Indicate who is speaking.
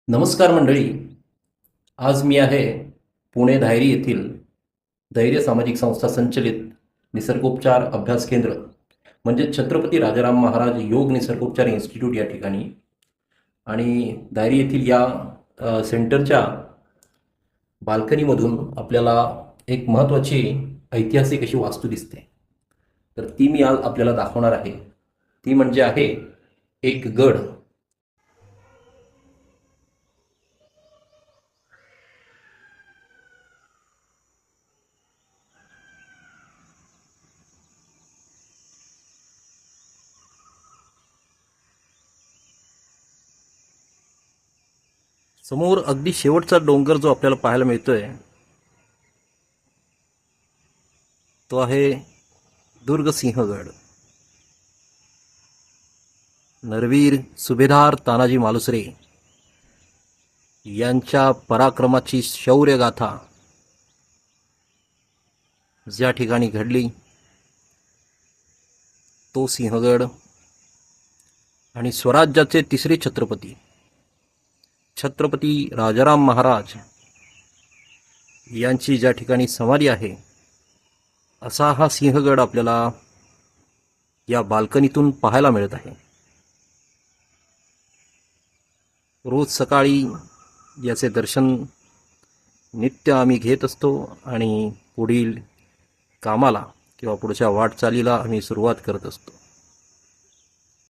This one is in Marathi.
Speaker 1: नमस्कार मंडळी. आज मी आहे पुणे धायरी येथील धैर्य सामाजिक संस्था संचलित निसर्गोपचार अभ्यास केंद्र म्हणजे छत्रपती राजाराम महाराज योग निसर्गोपचार इन्स्टिट्यूट या ठिकाणी. आणि धायरी येथील या सेंटरच्या बाल्कनीमधून आपल्याला एक महत्त्वाची ऐतिहासिक अशी वास्तू दिसते. तर ती मी आज आपल्याला दाखवणार आहे. ती म्हणजे आहे एक गड. समोर अगदी शेवटचा डोंगर जो आपल्याला पाहायला मिळतोय तो आहे दुर्गसिंहगड. नरवीर सुभेदार तानाजी मालुसरे यांच्या पराक्रमाची शौर्यगाथा ज्या ठिकाणी घडली तो सिंहगड. आणि स्वराज्याचे तिसरे छत्रपती छत्रपती राजाराम महाराज यांची ज्या ठिकाणी समाधी आहे असा हा सिंहगड आपल्याला या बाल्कनीतून पाहायला मिळत आहे. रोज सकाळी याचे दर्शन नित्य आम्ही घेत असतो आणि पुढील कामाला किंवा पुढच्या वाटचालीला आम्ही सुरुवात करत असतो.